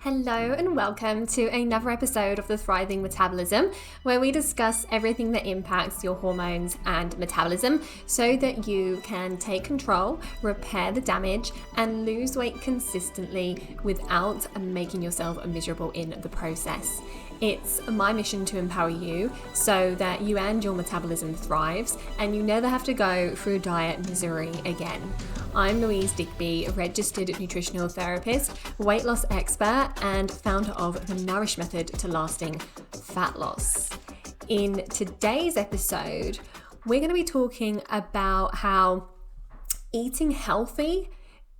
Hello and welcome to another episode of the Thriving Metabolism, where we discuss everything that impacts your hormones and metabolism so that you can take control, repair the damage, and lose weight consistently without making yourself miserable in the process. It's my mission to empower you so that you and your metabolism thrives and you never have to go through diet misery again. I'm Louise, a registered nutritional therapist, weight loss expert, and founder of the Nourish method to lasting fat loss. In today's episode, we're going to be talking about how eating healthy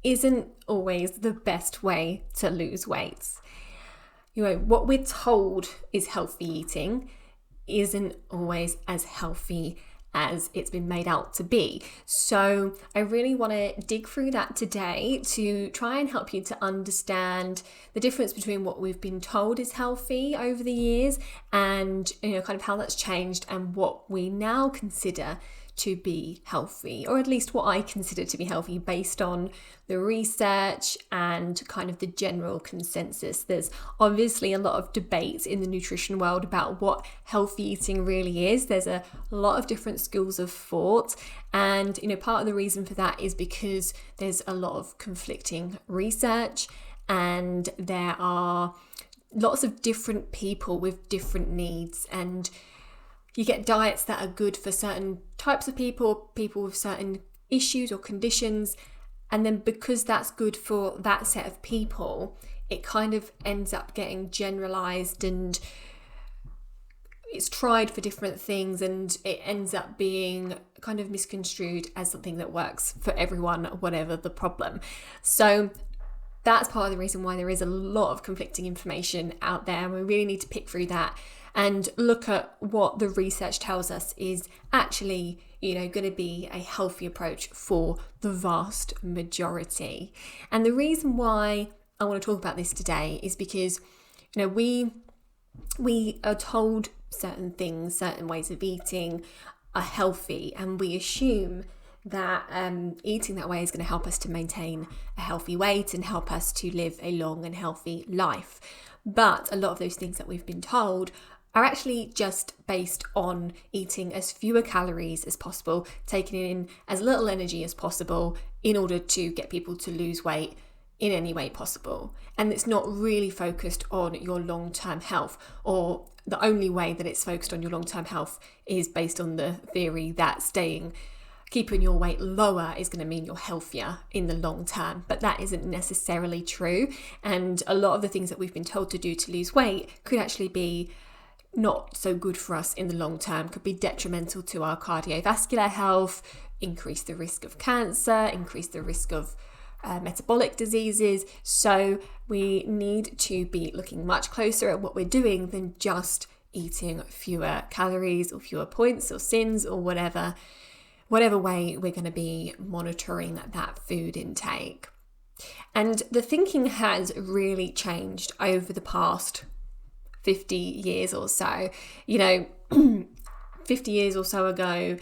isn't always the best way to lose weight. You know, what we're told is healthy eating isn't always as healthy as it's been made out to be. So I really want to dig through that today to try and help you to understand the difference between what we've been told is healthy over the years and, kind of how that's changed and what we now consider to be healthy, or at least what I consider to be healthy based on the research and kind of the general consensus. There's obviously a lot of debate in the nutrition world about what healthy eating really is. There's a lot of different schools of thought, and part of the reason for that is because there's a lot of conflicting research and there are lots of different people with different needs, and you get diets that are good for certain types of people with certain issues or conditions. And then because that's good for that set of people, it kind of ends up getting generalized and it's tried for different things, and it ends up being kind of misconstrued as something that works for everyone, whatever the problem. So that's part of the reason why there is a lot of conflicting information out there, and we really need to pick through that and look at what the research tells us is actually, going to be a healthy approach for the vast majority. And the reason why I want to talk about this today is because, we are told certain things, certain ways of eating are healthy, and we assume that eating that way is going to help us to maintain a healthy weight and help us to live a long and healthy life. But a lot of those things that we've been told are actually just based on eating as fewer calories as possible, taking in as little energy as possible in order to get people to lose weight in any way possible. And it's not really focused on your long-term health, or the only way that it's focused on your long-term health is based on the theory that keeping your weight lower is going to mean you're healthier in the long term, but that isn't necessarily true. And a lot of the things that we've been told to do to lose weight could actually be not so good for us in the long term, could be detrimental to our cardiovascular health, increase the risk of cancer, increase the risk of metabolic diseases. So we need to be looking much closer at what we're doing than just eating fewer calories or fewer points or sins or whatever way we're going to be monitoring that food intake. And the thinking has really changed over the past 50 years or so. 50 years or so ago,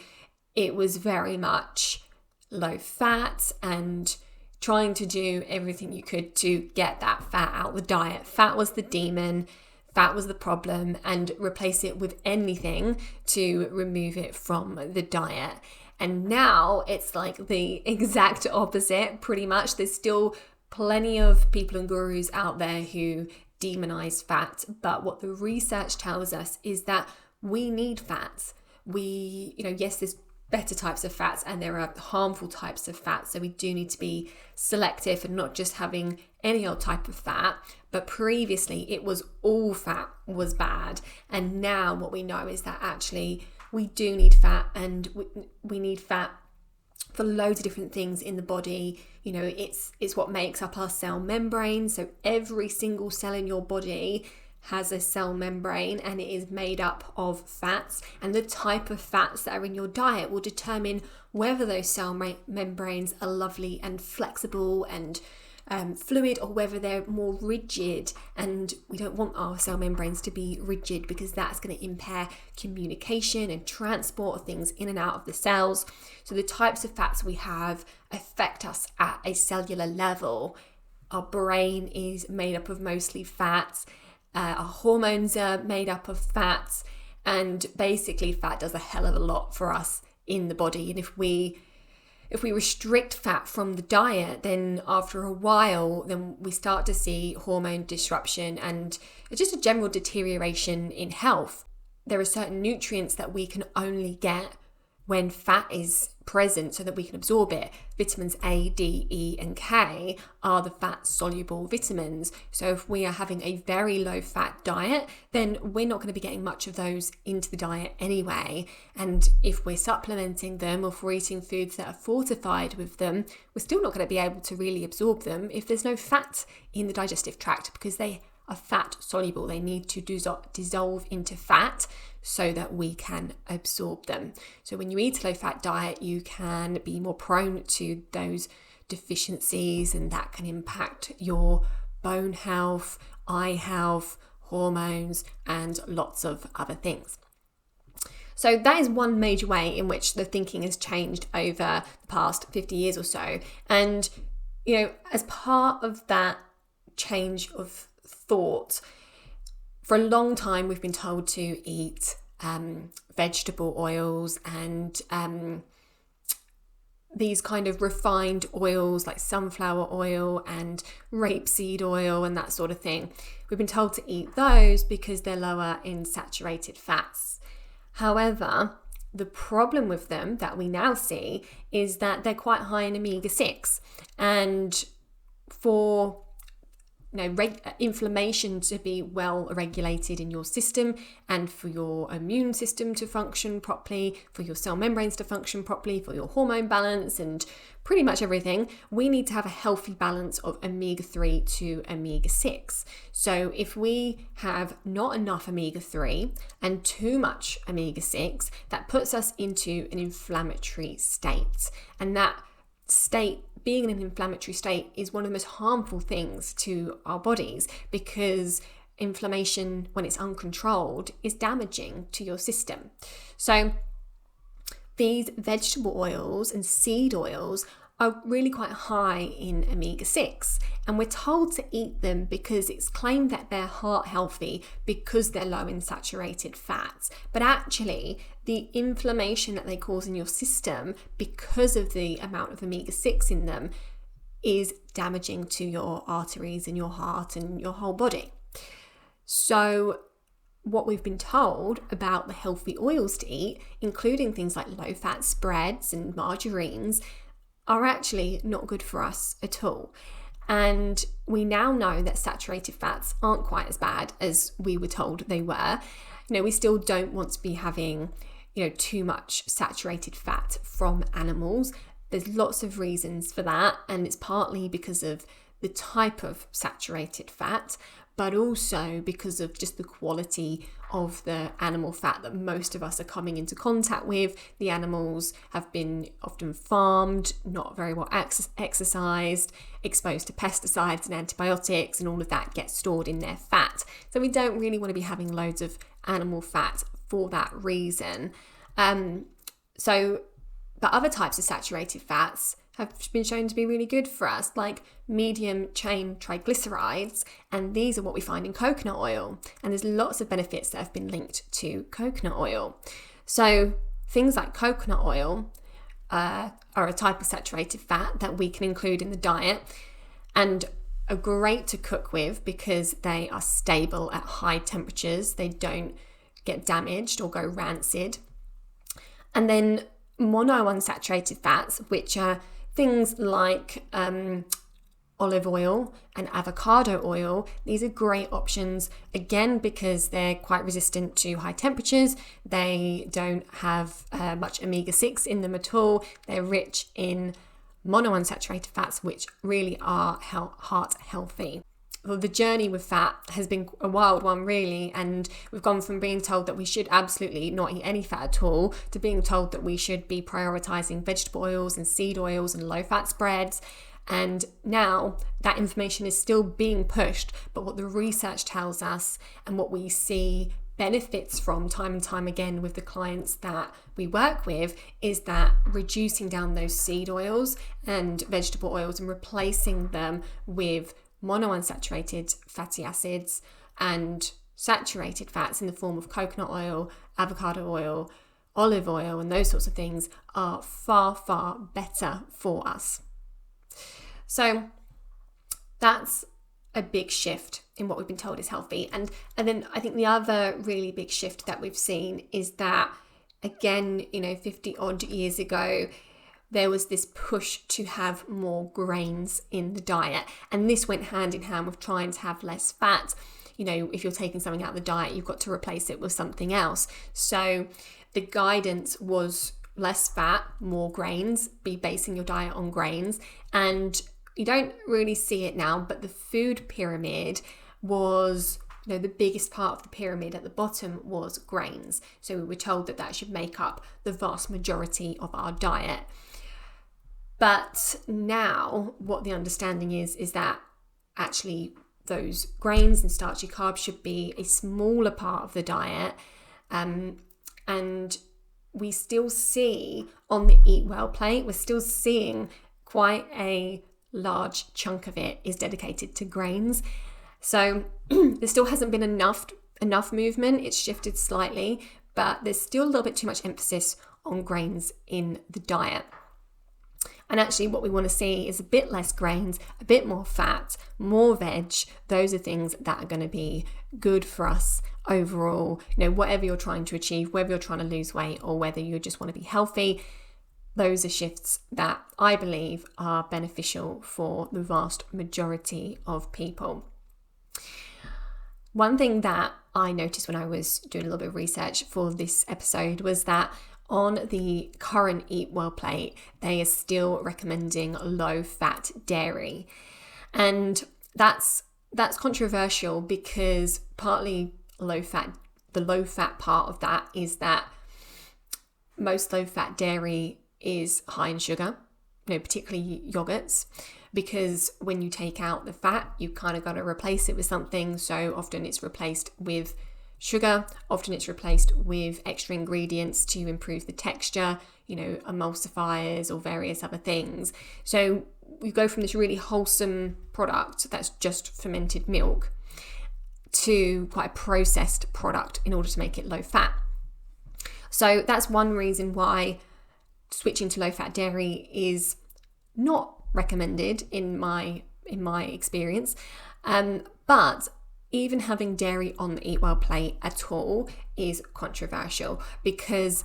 it was very much low fat and trying to do everything you could to get that fat out of the diet. Fat was the demon, fat was the problem, and replace it with anything to remove it from the diet. And now it's like the exact opposite, pretty much. There's still plenty of people and gurus out there who demonize fat, but what the research tells us is that we need fats. Yes, there's better types of fats and there are harmful types of fat, so we do need to be selective and not just having any old type of fat. But previously it was all fat was bad, and now what we know is that actually we do need fat, and we need fat for loads of different things in the body. It's what makes up our cell membrane. So every single cell in your body has a cell membrane, and it is made up of fats, and the type of fats that are in your diet will determine whether those cell membranes are lovely and flexible and fluid, or whether they're more rigid. And we don't want our cell membranes to be rigid because that's going to impair communication and transport of things in and out of the cells. So the types of fats we have affect us at a cellular level our brain is made up of mostly fats, our hormones are made up of fats, and basically fat does a hell of a lot for us in the body. And if we restrict fat from the diet, then after a while, then we start to see hormone disruption and just a general deterioration in health. There are certain nutrients that we can only get when fat is present so that we can absorb it. Vitamins A, D, E, and K are the fat-soluble vitamins. So if we are having a very low-fat diet, then we're not going to be getting much of those into the diet anyway. And if we're supplementing them, or if we're eating foods that are fortified with them, we're still not going to be able to really absorb them if there's no fat in the digestive tract, because they are fat soluble. They need to dissolve into fat so that we can absorb them. So when you eat a low fat diet, you can be more prone to those deficiencies, and that can impact your bone health, eye health, hormones, and lots of other things. So that is one major way in which the thinking has changed over the past 50 years or so. And, as part of that change of thought, for a long time we've been told to eat vegetable oils and these kind of refined oils like sunflower oil and rapeseed oil and that sort of thing. We've been told to eat those because they're lower in saturated fats. However, the problem with them that we now see is that they're quite high in omega-6, and for inflammation to be well regulated in your system, and for your immune system to function properly, for your cell membranes to function properly, for your hormone balance, and pretty much everything, we need to have a healthy balance of omega-3 to omega-6. So if we have not enough omega-3 and too much omega-6, that puts us into an inflammatory state. And that state, being in an inflammatory state, is one of the most harmful things to our bodies, because inflammation, when it's uncontrolled, is damaging to your system. So these vegetable oils and seed oils are really quite high in omega-6, and we're told to eat them because it's claimed that they're heart healthy because they're low in saturated fats. But actually, the inflammation that they cause in your system because of the amount of omega-6 in them is damaging to your arteries and your heart and your whole body. So what we've been told about the healthy oils to eat, including things like low-fat spreads and margarines, are actually not good for us at all. And we now know that saturated fats aren't quite as bad as we were told they were. We still don't want to be having, too much saturated fat from animals. There's lots of reasons for that, and it's partly because of the type of saturated fat, but also because of just the quality of the animal fat that most of us are coming into contact with. The animals have been often farmed, not very well exercised, exposed to pesticides and antibiotics, and all of that gets stored in their fat. So we don't really want to be having loads of animal fat for that reason. But other types of saturated fats have been shown to be really good for us, like medium chain triglycerides, and these are what we find in coconut oil. And there's lots of benefits that have been linked to coconut oil. So things like coconut oil are a type of saturated fat that we can include in the diet, and are great to cook with because they are stable at high temperatures. They don't get damaged or go rancid. And then monounsaturated fats, which are things like olive oil and avocado oil. These are great options, again, because they're quite resistant to high temperatures. They don't have much omega-6 in them at all. They're rich in monounsaturated fats, which really are heart healthy. Well, the journey with fat has been a wild one, really, and we've gone from being told that we should absolutely not eat any fat at all to being told that we should be prioritizing vegetable oils and seed oils and low-fat spreads. And now that information is still being pushed, but what the research tells us and what we see benefits from time and time again with the clients that we work with is that reducing down those seed oils and vegetable oils and replacing them with monounsaturated fatty acids and saturated fats in the form of coconut oil, avocado oil, olive oil, and those sorts of things are far, far better for us. So that's a big shift in what we've been told is healthy. And then I think the other really big shift that we've seen is that, again, 50 odd years ago, there was this push to have more grains in the diet. And this went hand in hand with trying to have less fat. If you're taking something out of the diet, you've got to replace it with something else. So the guidance was less fat, more grains, be basing your diet on grains. And you don't really see it now, but the food pyramid was, the biggest part of the pyramid at the bottom was grains. So we were told that should make up the vast majority of our diet. But now what the understanding is that actually those grains and starchy carbs should be a smaller part of the diet. And we still see on the Eat Well plate, we're still seeing quite a large chunk of it is dedicated to grains. So there still hasn't been enough movement. It's shifted slightly, but there's still a little bit too much emphasis on grains in the diet. And actually what we want to see is a bit less grains, a bit more fat, more veg. Those are things that are going to be good for us overall. Whatever you're trying to achieve, whether you're trying to lose weight or whether you just want to be healthy, those are shifts that I believe are beneficial for the vast majority of people. One thing that I noticed when I was doing a little bit of research for this episode was that on the current Eat Well plate, they are still recommending low-fat dairy. And that's controversial because partly the low-fat part of that is that most low-fat dairy is high in sugar, particularly yogurts, because when you take out the fat, you kind of got to replace it with something. So often it's replaced with sugar, often it's replaced with extra ingredients to improve the texture, emulsifiers or various other things. So we go from this really wholesome product that's just fermented milk to quite a processed product in order to make it low fat. So that's one reason why switching to low-fat dairy is not recommended in my experience. But even having dairy on the Eat Well plate at all is controversial because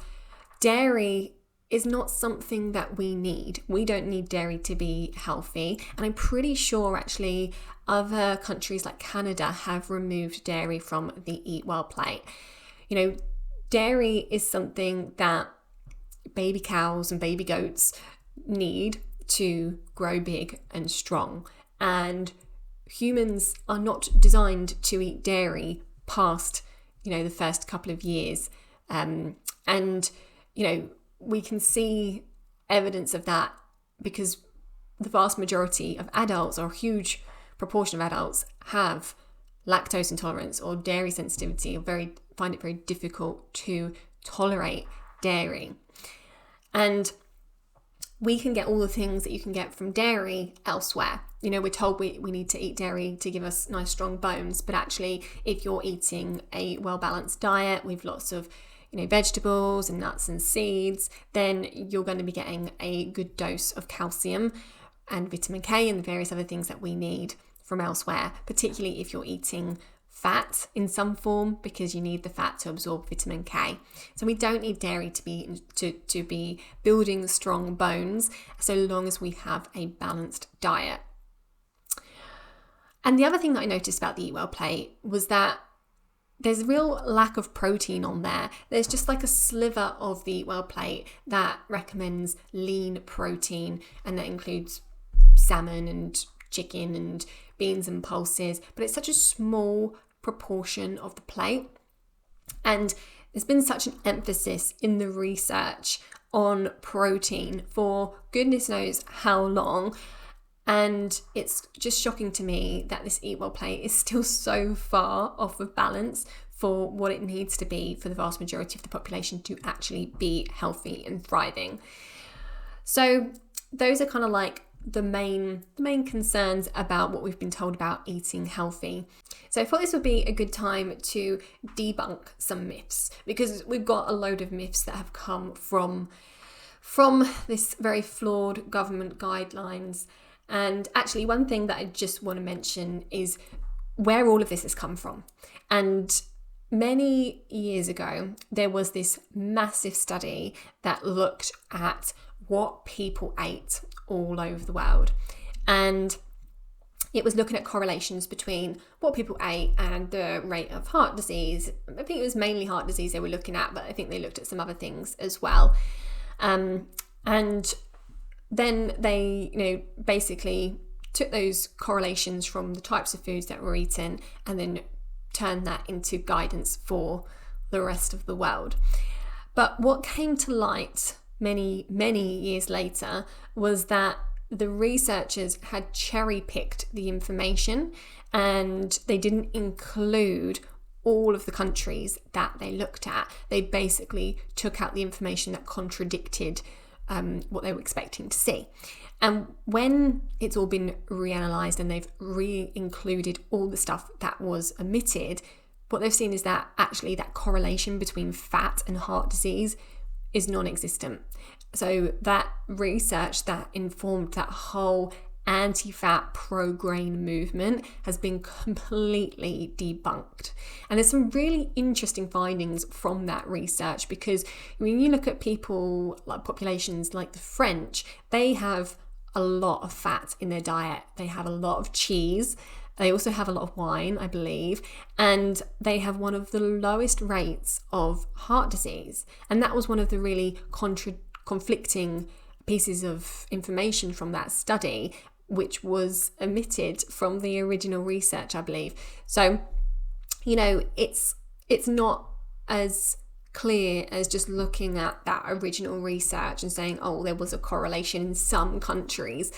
dairy is not something that we need. We don't need dairy to be healthy. And I'm pretty sure actually other countries like Canada have removed dairy from the Eat Well plate. Dairy is something that baby cows and baby goats need to grow big and strong. And humans are not designed to eat dairy past, the first couple of years. We can see evidence of that because the vast majority of adults, or a huge proportion of adults, have lactose intolerance or dairy sensitivity, or find it very difficult to tolerate dairy. And we can get all the things that you can get from dairy elsewhere. We're told we need to eat dairy to give us nice strong bones, but actually if you're eating a well-balanced diet with lots of vegetables and nuts and seeds, then you're going to be getting a good dose of calcium and vitamin K and the various other things that we need from elsewhere, particularly if you're eating fat in some form, because you need the fat to absorb vitamin K. So we don't need dairy to be building strong bones so long as we have a balanced diet. And the other thing that I noticed about the Eat Well plate was that there's a real lack of protein on there. There's just like a sliver of the Eat Well plate that recommends lean protein, and that includes salmon and chicken and beans and pulses, but it's such a small proportion of the plate. And there's been such an emphasis in the research on protein for goodness knows how long. And it's just shocking to me that this Eat Well plate is still so far off of balance for what it needs to be for the vast majority of the population to actually be healthy and thriving. So those are kind of like the main concerns about what we've been told about eating healthy. So I thought this would be a good time to debunk some myths, because we've got a load of myths that have come from this very flawed government guidelines. And actually, one thing that I just want to mention is where all of this has come from. And many years ago, there was this massive study that looked at what people ate all over the world. And it was looking at correlations between what people ate and the rate of heart disease. I think it was mainly heart disease they were looking at, but I think they looked at some other things as well. And then they, basically took those correlations from the types of foods that were eaten and then turned that into guidance for the rest of the world. But what came to light many years later was that the researchers had cherry-picked the information, and they didn't include all of the countries that they looked at. They basically took out the information that contradicted what they were expecting to see. And when it's all been reanalyzed and they've re-included all the stuff that was omitted, what they've seen is that actually that correlation between fat and heart disease is non-existent. So that research that informed that whole anti-fat pro-grain movement has been completely debunked. And there's some really interesting findings from that research, because when you look at people like populations like the French, they have a lot of fat in their diet. They have a lot of cheese. They also have a lot of wine, I believe, and they have one of the lowest rates of heart disease. And that was one of the really conflicting pieces of information from that study, which was omitted from the original research, I believe. So, it's not as clear as just looking at that original research and saying, oh, there was a correlation in some countries.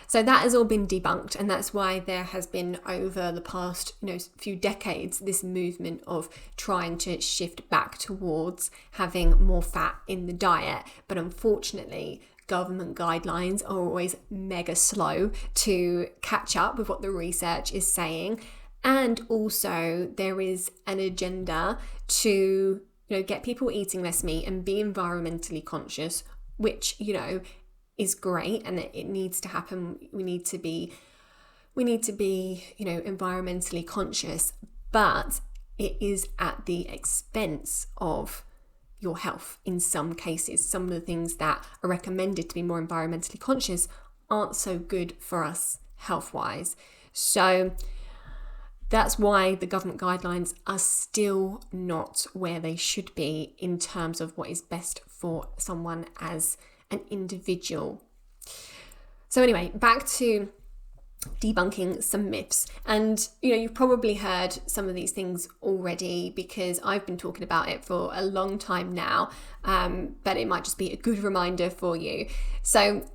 So that has all been debunked, and that's why there has been, over the past few decades, this movement of trying to shift back towards having more fat in the diet. But unfortunately, government guidelines are always mega slow to catch up with what the research is saying. And also there is an agenda to get people eating less meat and be environmentally conscious, which is great, and it needs to happen. We need to be environmentally conscious, but it is at the expense of your health in some cases. Some of the things that are recommended to be more environmentally conscious aren't so good for us health-wise. So that's why the government guidelines are still not where they should be in terms of what is best for someone as an individual. So anyway, back to debunking some myths. And you've probably heard some of these things already, because I've been talking about it for a long time now, but it might just be a good reminder for you. So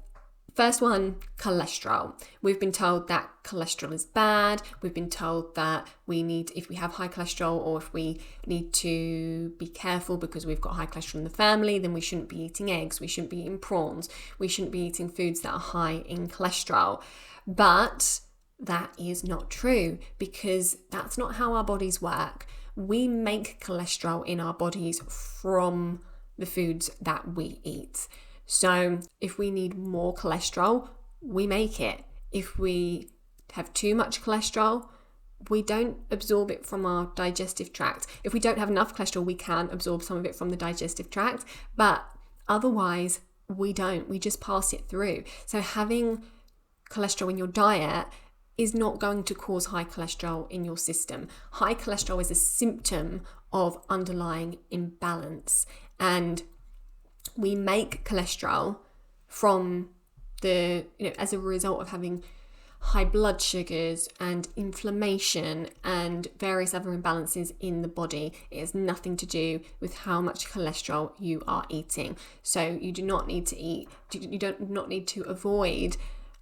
first one, cholesterol. We've been told that cholesterol is bad. We've been told that if we have high cholesterol, or if we need to be careful because we've got high cholesterol in the family, then we shouldn't be eating eggs, we shouldn't be eating prawns, we shouldn't be eating foods that are high in cholesterol. But that is not true, because that's not how our bodies work. We make cholesterol in our bodies from the foods that we eat. So if we need more cholesterol, we make it. If we have too much cholesterol, we don't absorb it from our digestive tract. If we don't have enough cholesterol, we can absorb some of it from the digestive tract, but otherwise we don't. We just pass it through. So having cholesterol in your diet is not going to cause high cholesterol in your system. High cholesterol is a symptom of underlying imbalance, and we make cholesterol from as a result of having high blood sugars and inflammation and various other imbalances in the body. It has nothing to do with how much cholesterol you are eating. So you do not need to avoid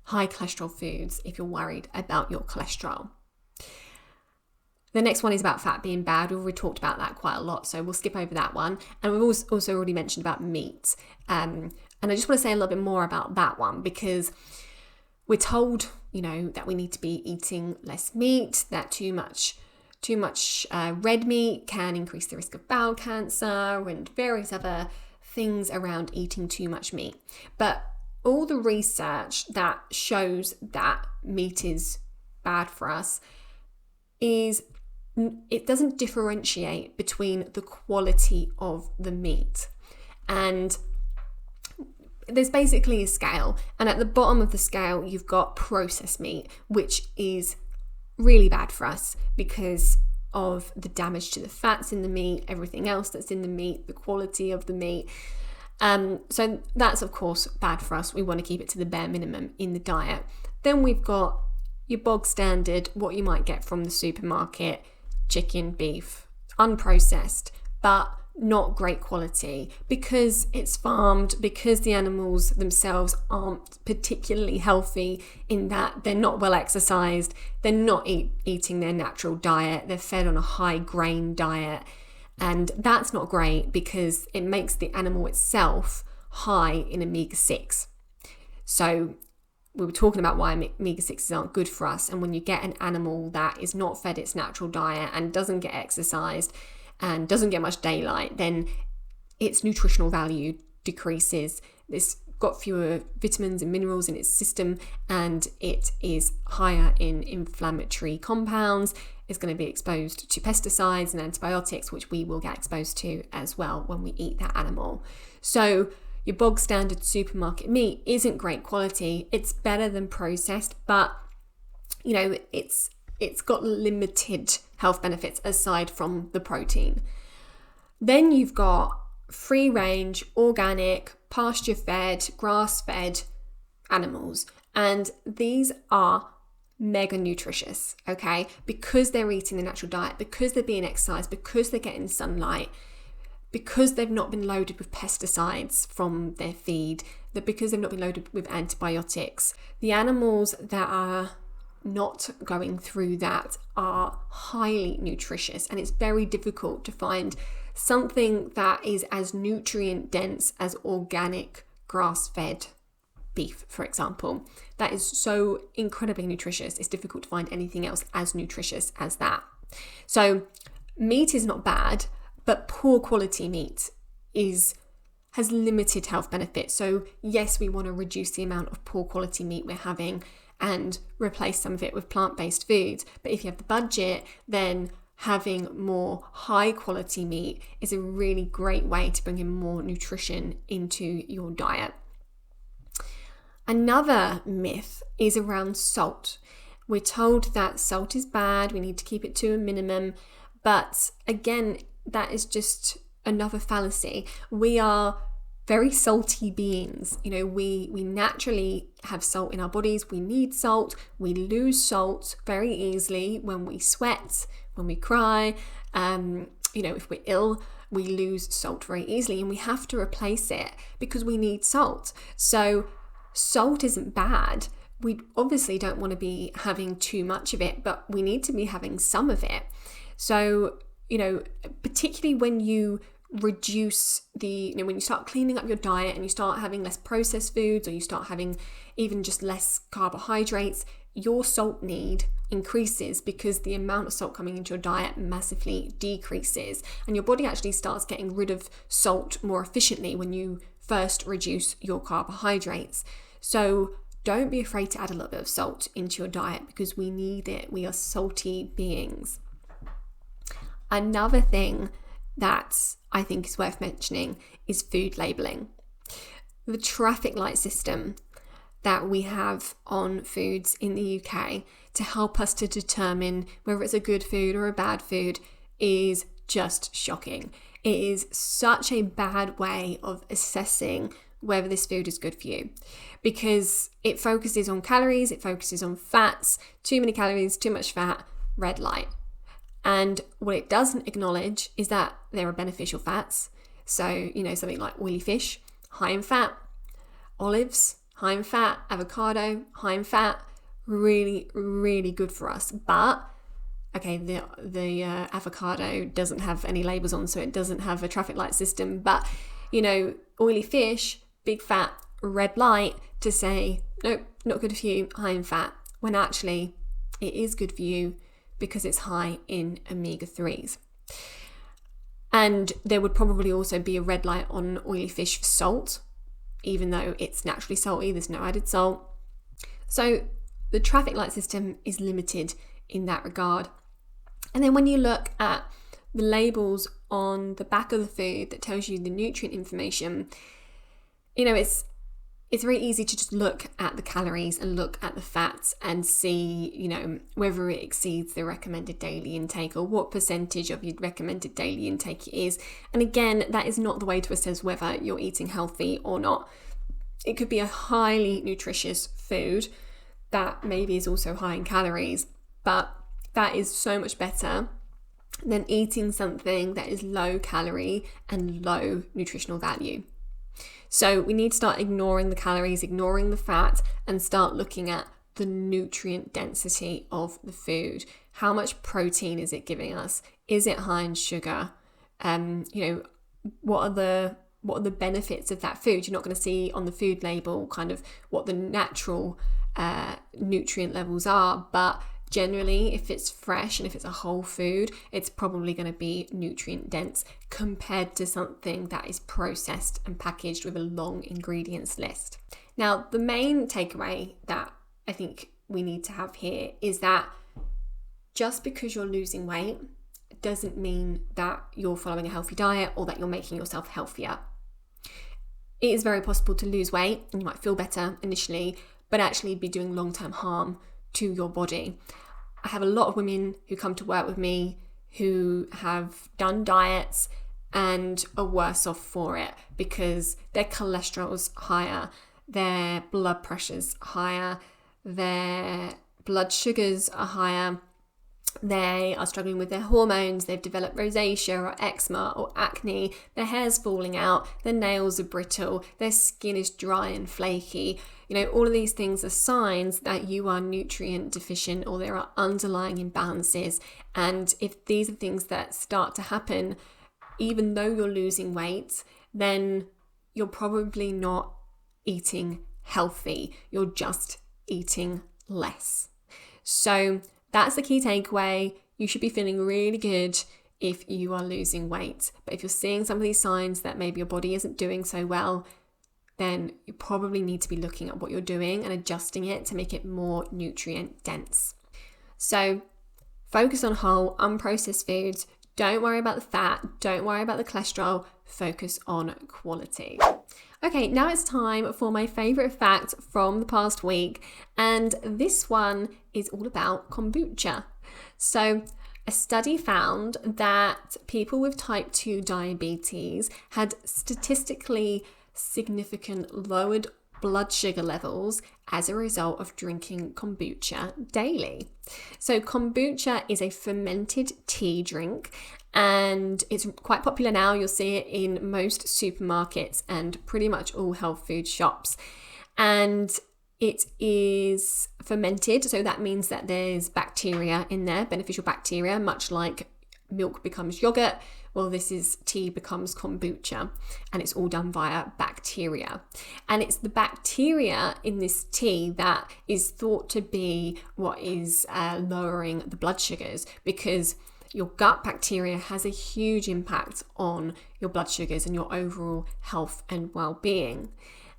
high cholesterol foods if you're worried about your cholesterol. The next one is about fat being bad. We've already talked about that quite a lot, so we'll skip over that one. And we've also already mentioned about meat. And I just want to say a little bit more about that one, because we're told, that we need to be eating less meat, that too much red meat can increase the risk of bowel cancer and various other things around eating too much meat. But all the research that shows that meat is bad for us it doesn't differentiate between the quality of the meat. And there's basically a scale, and at the bottom of the scale you've got processed meat, which is really bad for us because of the damage to the fats in the meat, everything else that's in the meat, the quality of the meat. So that's of course bad for us. We want to keep it to the bare minimum in the diet. Then we've got your bog standard, what you might get from the supermarket, chicken, beef, unprocessed, but not great quality because it's farmed, because the animals themselves aren't particularly healthy in that they're not well exercised, they're not eating their natural diet, they're fed on a high grain diet, and that's not great because it makes the animal itself high in omega-6. So we were talking about why omega-6s aren't good for us, and when you get an animal that is not fed its natural diet and doesn't get exercised and doesn't get much daylight, then its nutritional value decreases. It's got fewer vitamins and minerals in its system, and it is higher in inflammatory compounds. It's going to be exposed to pesticides and antibiotics, which we will get exposed to as well when we eat that animal. So your bog standard supermarket meat isn't great quality. It's better than processed, but it's got limited health benefits aside from the protein. Then you've got free range, organic, pasture fed, grass fed animals, and these are mega nutritious, okay? Because they're eating the natural diet, because they're being exercised, because they're getting sunlight, because they've not been loaded with pesticides from their feed, because they've not been loaded with antibiotics. The animals that are not going through that are highly nutritious, and it's very difficult to find something that is as nutrient dense as organic grass-fed beef, for example. That is so incredibly nutritious. It's difficult to find anything else as nutritious as that. So meat is not bad, but poor quality meat has limited health benefits. So yes, we want to reduce the amount of poor quality meat we're having and replace some of it with plant-based foods. But if you have the budget, then having more high quality meat is a really great way to bring in more nutrition into your diet. Another myth is around salt. We're told that salt is bad, we need to keep it to a minimum, but again, that is just another fallacy. We are very salty beings. We naturally have salt in our bodies. We need salt. We lose salt very easily when we sweat, when we cry. If we're ill, we lose salt very easily, and we have to replace it because we need salt. So salt isn't bad. We obviously don't want to be having too much of it, but we need to be having some of it. So, particularly when you reduce when you start cleaning up your diet and you start having less processed foods, or you start having even just less carbohydrates, your salt need increases because the amount of salt coming into your diet massively decreases, and your body actually starts getting rid of salt more efficiently when you first reduce your carbohydrates. So don't be afraid to add a little bit of salt into your diet because we need it. We are salty beings. Another thing that I think is worth mentioning is food labeling. The traffic light system that we have on foods in the UK to help us to determine whether it's a good food or a bad food is just shocking. It is such a bad way of assessing whether this food is good for you because it focuses on calories, it focuses on fats, too many calories, too much fat, red light. And what it doesn't acknowledge is that there are beneficial fats. So, something like oily fish, high in fat, olives, high in fat, avocado, high in fat, really, really good for us. But, okay, the avocado doesn't have any labels on, so it doesn't have a traffic light system. But, oily fish, big fat, red light to say nope, not good for you, high in fat, when actually it is good for you because it's high in omega-3s. And there would probably also be a red light on oily fish for salt, even though it's naturally salty, there's no added salt. So the traffic light system is limited in that regard. And then when you look at the labels on the back of the food that tells you the nutrient information, it's very easy to just look at the calories and look at the fats and see, whether it exceeds the recommended daily intake or what percentage of your recommended daily intake it is. And again, that is not the way to assess whether you're eating healthy or not. It could be a highly nutritious food that maybe is also high in calories, but that is so much better than eating something that is low calorie and low nutritional value. So we need to start ignoring the calories, ignoring the fat, and start looking at the nutrient density of the food. How much protein is it giving us? Is it high in sugar? What are the benefits of that food? You're not going to see on the food label kind of what the natural nutrient levels are, but generally, if it's fresh and if it's a whole food, it's probably going to be nutrient dense compared to something that is processed and packaged with a long ingredients list. Now, the main takeaway that I think we need to have here is that just because you're losing weight doesn't mean that you're following a healthy diet or that you're making yourself healthier. It is very possible to lose weight and you might feel better initially, but actually be doing long-term harm to your body. I have a lot of women who come to work with me who have done diets and are worse off for it because their cholesterol's higher, their blood pressure's higher, their blood sugars are higher, they are struggling with their hormones, they've developed rosacea or eczema or acne, their hair's falling out, their nails are brittle, their skin is dry and flaky. All of these things are signs that you are nutrient deficient or there are underlying imbalances. And if these are things that start to happen, even though you're losing weight, then you're probably not eating healthy. You're just eating less. So that's the key takeaway. You should be feeling really good if you are losing weight. But if you're seeing some of these signs that maybe your body isn't doing so well, then you probably need to be looking at what you're doing and adjusting it to make it more nutrient dense. So focus on whole, unprocessed foods. Don't worry about the fat. Don't worry about the cholesterol. Focus on quality. Okay, now it's time for my favorite fact from the past week. And this one is all about kombucha. So a study found that people with type 2 diabetes had statistically significant lowered blood sugar levels as a result of drinking kombucha daily. So kombucha is a fermented tea drink and it's quite popular now. You'll see it in most supermarkets and pretty much all health food shops. And it is fermented, so that means that there's bacteria in there, beneficial bacteria, much like milk becomes yogurt. Well, tea becomes kombucha, and it's all done via bacteria. And it's the bacteria in this tea that is thought to be what is lowering the blood sugars, because your gut bacteria has a huge impact on your blood sugars and your overall health and well-being.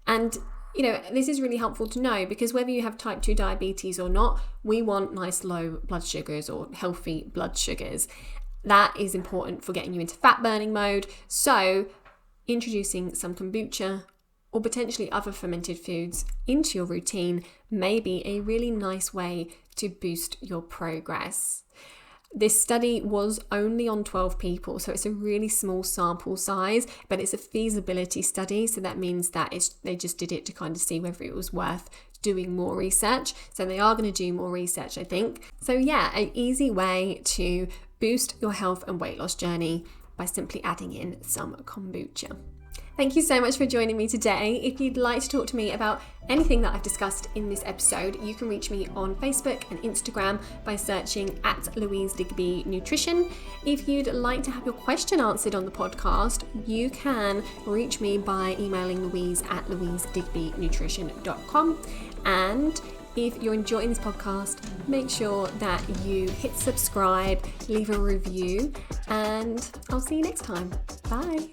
And this is really helpful to know, because whether you have type 2 diabetes or not, we want nice low blood sugars or healthy blood sugars. That is important for getting you into fat burning mode. So introducing some kombucha or potentially other fermented foods into your routine may be a really nice way to boost your progress. This study was only on 12 people, so it's a really small sample size, but it's a feasibility study. So that means that they just did it to kind of see whether it was worth doing more research. So they are going to do more research, I think. So yeah, an easy way to boost your health and weight loss journey by simply adding in some kombucha. Thank you so much for joining me today. If you'd like to talk to me about anything that I've discussed in this episode, you can reach me on Facebook and Instagram by searching at Louise Digby Nutrition. If you'd like to have your question answered on the podcast, you can reach me by emailing Louise at louisedigbynutrition.com. And if you're enjoying this podcast, make sure that you hit subscribe, leave a review, and I'll see you next time. Bye.